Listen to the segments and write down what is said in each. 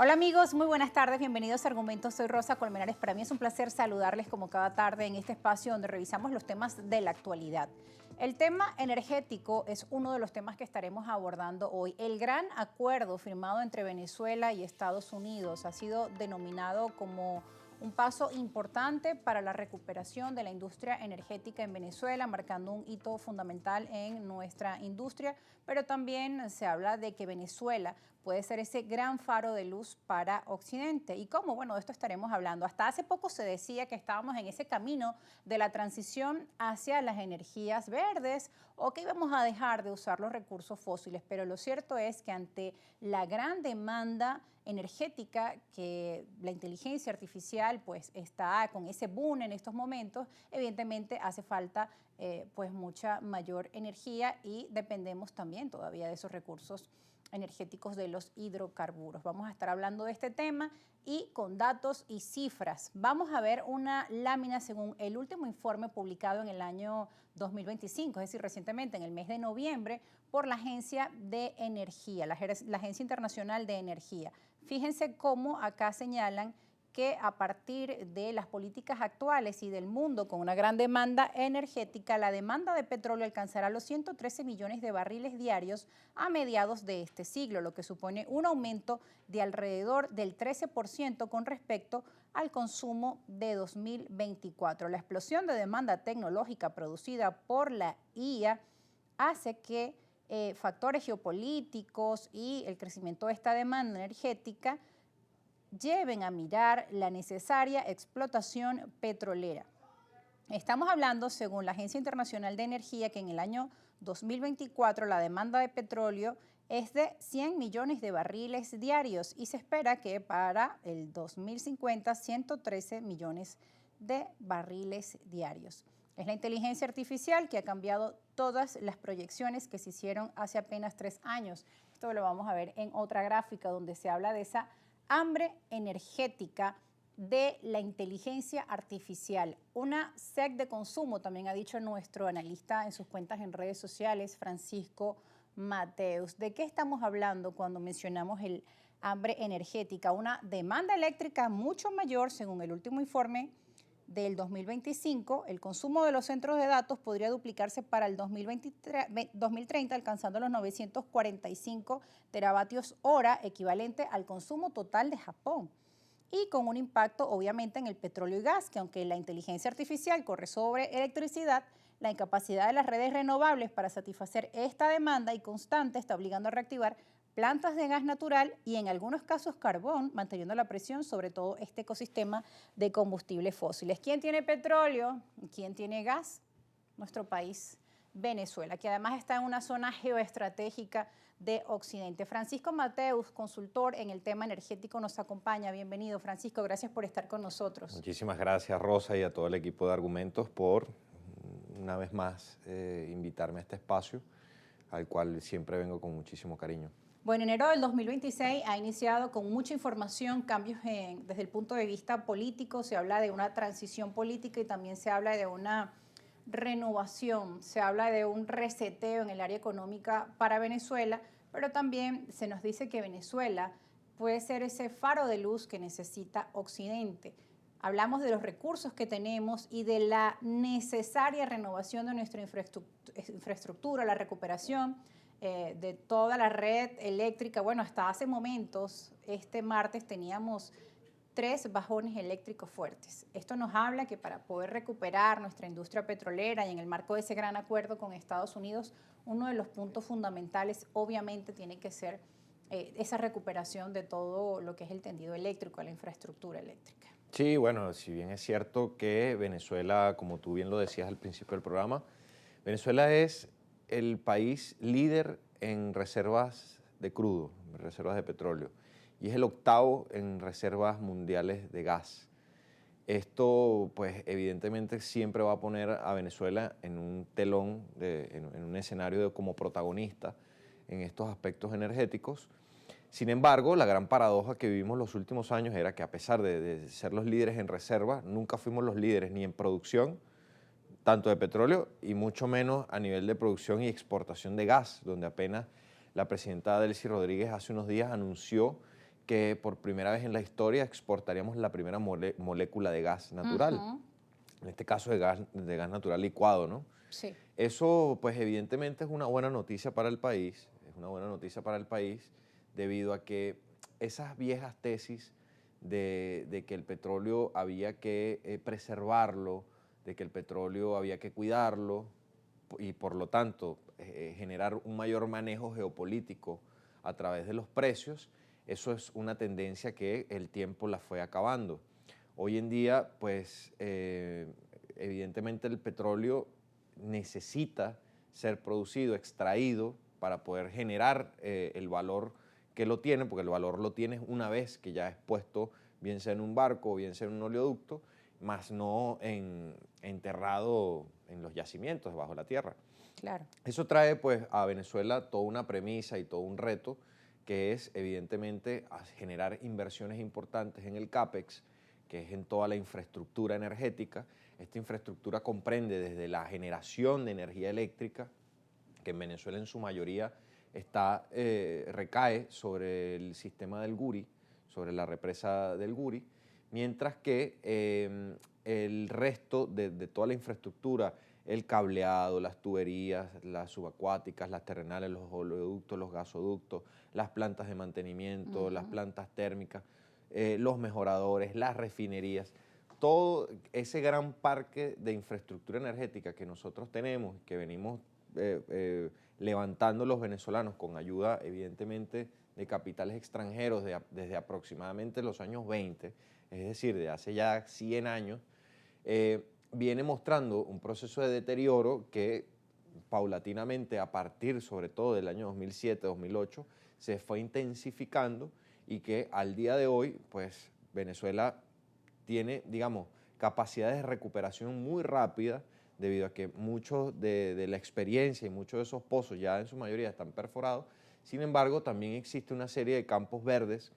Hola amigos, muy buenas tardes, bienvenidos a Argumentos. Soy Rosa Colmenares. Para mí es un placer saludarles como cada tarde en este espacio donde revisamos los temas de la actualidad. El tema energético es uno de los temas que estaremos abordando hoy. El gran acuerdo firmado entre Venezuela y Estados Unidos ha sido denominado como un paso importante para la recuperación de la industria energética en Venezuela, marcando un hito fundamental en nuestra industria, pero también se habla de que Venezuela puede ser ese gran faro de luz para Occidente. ¿Y cómo? Bueno, de esto estaremos hablando. Hasta hace poco se decía que estábamos en ese camino de la transición hacia las energías verdes o que íbamos a dejar de usar los recursos fósiles, pero lo cierto es que ante la gran demanda energética que la inteligencia artificial pues está con ese boom en estos momentos, evidentemente hace falta pues mucha mayor energía y dependemos también todavía de esos recursos energéticos de los hidrocarburos. Vamos a estar hablando de este tema y con datos y cifras. Vamos a ver una lámina según el último informe publicado en el año 2025, es decir, recientemente en el mes de noviembre, por la Agencia de Energía, la Agencia Internacional de Energía. Fíjense cómo acá señalan que a partir de las políticas actuales y del mundo con una gran demanda energética, la demanda de petróleo alcanzará los 113 millones de barriles diarios a mediados de este siglo, lo que supone un aumento de alrededor del 13% con respecto al consumo de 2024. La explosión de demanda tecnológica producida por la IA hace que factores geopolíticos y el crecimiento de esta demanda energética lleven a mirar la necesaria explotación petrolera. Estamos hablando, según la Agencia Internacional de Energía, que en el año 2024 la demanda de petróleo es de 100 millones de barriles diarios y se espera que para el 2050 113 millones de barriles diarios. Es la inteligencia artificial que ha cambiado todas las proyecciones que se hicieron hace apenas 3 años. Esto lo vamos a ver en otra gráfica donde se habla de esa hambre energética de la inteligencia artificial. Una sed de consumo, también ha dicho nuestro analista en sus cuentas en redes sociales, Francisco Mateus. ¿De qué estamos hablando cuando mencionamos el hambre energética? Una demanda eléctrica mucho mayor, según el último informe del 2025, el consumo de los centros de datos podría duplicarse para el 2030, alcanzando los 945 teravatios hora, equivalente al consumo total de Japón. Y con un impacto obviamente en el petróleo y gas, que aunque la inteligencia artificial corre sobre electricidad, la incapacidad de las redes renovables para satisfacer esta demanda y constante está obligando a reactivar plantas de gas natural y en algunos casos carbón, manteniendo la presión sobre todo este ecosistema de combustibles fósiles. ¿Quién tiene petróleo? ¿Quién tiene gas? Nuestro país, Venezuela, que además está en una zona geoestratégica de Occidente. Francisco Mateus, consultor en el tema energético, nos acompaña. Bienvenido, Francisco, gracias por estar con nosotros. Muchísimas gracias, Rosa, y a todo el equipo de Argumentos por, una vez más, invitarme a este espacio, al cual siempre vengo con muchísimo cariño. Bueno, enero del 2026 ha iniciado con mucha información, cambios desde el punto de vista político, se habla de una transición política y también se habla de una renovación, se habla de un reseteo en el área económica para Venezuela, pero también se nos dice que Venezuela puede ser ese faro de luz que necesita Occidente. Hablamos de los recursos que tenemos y de la necesaria renovación de nuestra infraestructura, la recuperación de toda la red eléctrica. Bueno, hasta hace momentos, este martes teníamos 3 bajones eléctricos fuertes. Esto nos habla que para poder recuperar nuestra industria petrolera y en el marco de ese gran acuerdo con Estados Unidos, uno de los puntos fundamentales obviamente tiene que ser esa recuperación de todo lo que es el tendido eléctrico, la infraestructura eléctrica. Sí, bueno, si bien es cierto que Venezuela, como tú bien lo decías al principio del programa, Venezuela es el país líder en reservas de crudo, reservas de petróleo, y es el octavo en reservas mundiales de gas. Esto, pues, evidentemente siempre va a poner a Venezuela en un telón, en un escenario como protagonista en estos aspectos energéticos. Sin embargo, la gran paradoja que vivimos los últimos años era que a pesar de ser los líderes en reserva, nunca fuimos los líderes ni en producción, tanto de petróleo y mucho menos a nivel de producción y exportación de gas, donde apenas la presidenta Delcy Rodríguez hace unos días anunció que por primera vez en la historia exportaríamos la primera molécula de gas natural, en este caso de gas natural licuado, ¿no? Sí. Eso, pues evidentemente es una buena noticia para el país, es una buena noticia para el país debido a que esas viejas tesis de que el petróleo había que preservarlo, de que el petróleo había que cuidarlo y por lo tanto generar un mayor manejo geopolítico a través de los precios, eso es una tendencia que el tiempo la fue acabando. Hoy en día, pues evidentemente el petróleo necesita ser producido, extraído, para poder generar el valor que lo tiene, porque el valor lo tienes una vez que ya es puesto, bien sea en un barco o bien sea en un oleoducto, más no enterrado en los yacimientos, bajo la tierra. Claro. Eso trae pues a Venezuela toda una premisa y todo un reto, que es evidentemente generar inversiones importantes en el CAPEX, que es en toda la infraestructura energética. Esta infraestructura comprende desde la generación de energía eléctrica, que en Venezuela en su mayoría recae sobre el sistema del Guri, sobre la represa del Guri, mientras que el resto de toda la infraestructura, el cableado, las tuberías, las subacuáticas, las terrenales, los oleoductos, los gasoductos, las plantas de mantenimiento, las plantas térmicas, los mejoradores, las refinerías, todo ese gran parque de infraestructura energética que nosotros tenemos, que venimos levantando los venezolanos con ayuda evidentemente de capitales extranjeros desde aproximadamente los años 20, es decir, de hace ya 100 años, viene mostrando un proceso de deterioro que paulatinamente a partir sobre todo del año 2007-2008 se fue intensificando y que al día de hoy pues Venezuela tiene, digamos, capacidades de recuperación muy rápidas debido a que muchos de la experiencia y muchos de esos pozos ya en su mayoría están perforados. Sin embargo, también existe una serie de campos verdes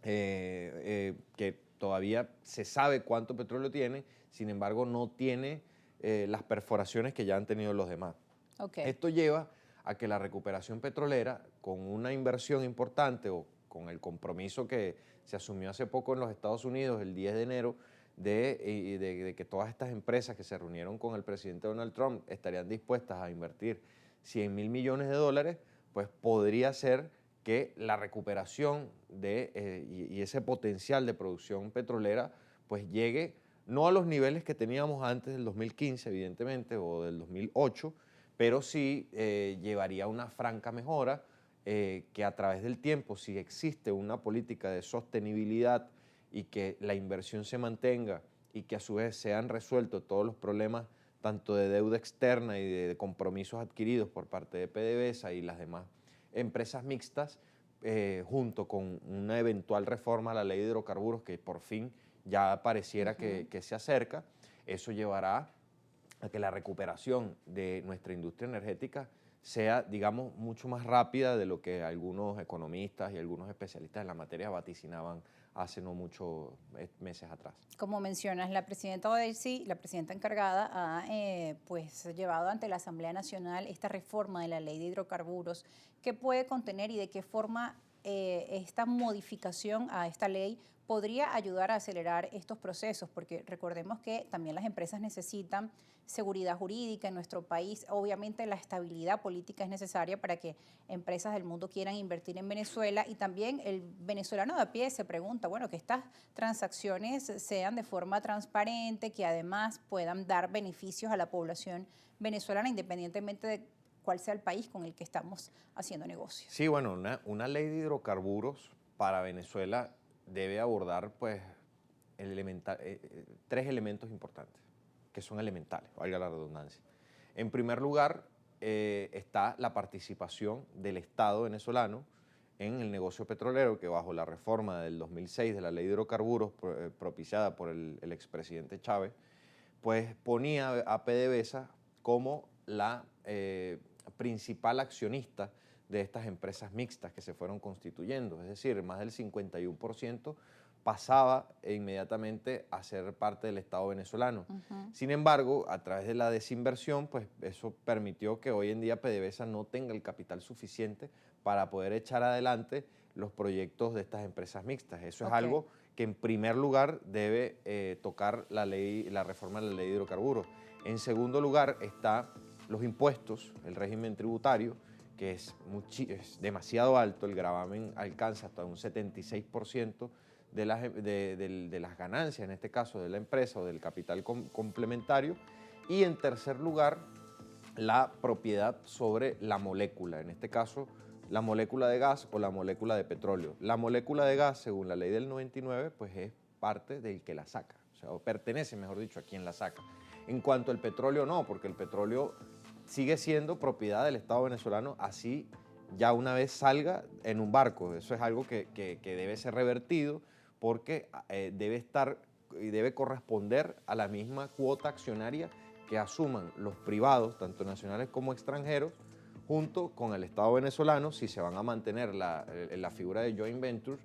que todavía se sabe cuánto petróleo tiene, sin embargo no tiene las perforaciones que ya han tenido los demás. Okay. Esto lleva a que la recuperación petrolera, con una inversión importante o con el compromiso que se asumió hace poco en los Estados Unidos, el 10 de enero, de que todas estas empresas que se reunieron con el presidente Donald Trump estarían dispuestas a invertir 100.000 millones de dólares, pues podría ser que la recuperación y ese potencial de producción petrolera pues llegue no a los niveles que teníamos antes del 2015, evidentemente, o del 2008, pero sí llevaría a una franca mejora que a través del tiempo, si existe una política de sostenibilidad y que la inversión se mantenga y que a su vez sean resueltos todos los problemas tanto de deuda externa y de compromisos adquiridos por parte de PDVSA y las demás empresas mixtas, junto con una eventual reforma a la ley de hidrocarburos que por fin ya pareciera que se acerca, eso llevará a que la recuperación de nuestra industria energética sea, digamos, mucho más rápida de lo que algunos economistas y algunos especialistas en la materia vaticinaban hace no muchos meses atrás. Como mencionas, la presidenta Odelsi, la presidenta encargada, ha pues, llevado ante la Asamblea Nacional esta reforma de la ley de hidrocarburos. ¿Qué puede contener y de qué forma esta modificación a esta ley podría ayudar a acelerar estos procesos? Porque recordemos que también las empresas necesitan seguridad jurídica en nuestro país. Obviamente la estabilidad política es necesaria para que empresas del mundo quieran invertir en Venezuela, y también el venezolano de a pie se pregunta, bueno, que estas transacciones sean de forma transparente, que además puedan dar beneficios a la población venezolana independientemente de cuál sea el país con el que estamos haciendo negocios. Sí, bueno, una ley de hidrocarburos para Venezuela debe abordar pues, tres elementos importantes, que son elementales, valga la redundancia. En primer lugar, está la participación del Estado venezolano en el negocio petrolero, que bajo la reforma del 2006 de la ley de hidrocarburos propiciada por el expresidente Chávez, pues ponía a PDVSA como la principal accionista de estas empresas mixtas que se fueron constituyendo, es decir, más del 51% pasaba inmediatamente a ser parte del Estado venezolano. Sin embargo, a través de la desinversión, pues eso permitió que hoy en día PDVSA no tenga el capital suficiente para poder echar adelante los proyectos de estas empresas mixtas. Eso es Ok. algo que en primer lugar debe tocar la reforma de la ley de hidrocarburos. En segundo lugar está los impuestos, el régimen tributario, que es demasiado alto, el gravamen alcanza hasta un 76% de las ganancias, en este caso de la empresa o del capital complementario. Y en tercer lugar, la propiedad sobre la molécula, en este caso la molécula de gas o la molécula de petróleo. La molécula de gas, según la ley del 99, pues es parte del que la saca, o sea, o pertenece, mejor dicho, a quien la saca. En cuanto al petróleo, no, porque el petróleo sigue siendo propiedad del Estado venezolano, así ya una vez salga en un barco. Eso es algo que debe ser revertido porque debe estar y debe corresponder a la misma cuota accionaria que asuman los privados, tanto nacionales como extranjeros, junto con el Estado venezolano. Si se van a mantener la figura de joint venture,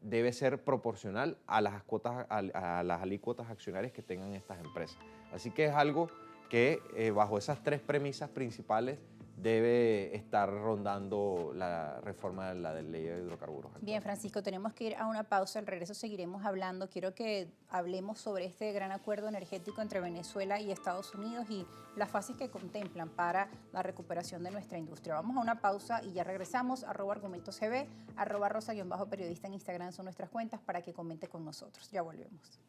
debe ser proporcional a las cuotas, a las alícuotas accionarias que tengan estas empresas. Así que es algo que bajo esas tres premisas principales debe estar rondando la reforma de la ley de hidrocarburos. Bien, Francisco, tenemos que ir a una pausa. Al regreso seguiremos hablando. Quiero que hablemos sobre este gran acuerdo energético entre Venezuela y Estados Unidos y las fases que contemplan para la recuperación de nuestra industria. Vamos a una pausa y ya regresamos. @argumentosgb, @rosa_periodista en Instagram son nuestras cuentas para que comente con nosotros. Ya volvemos.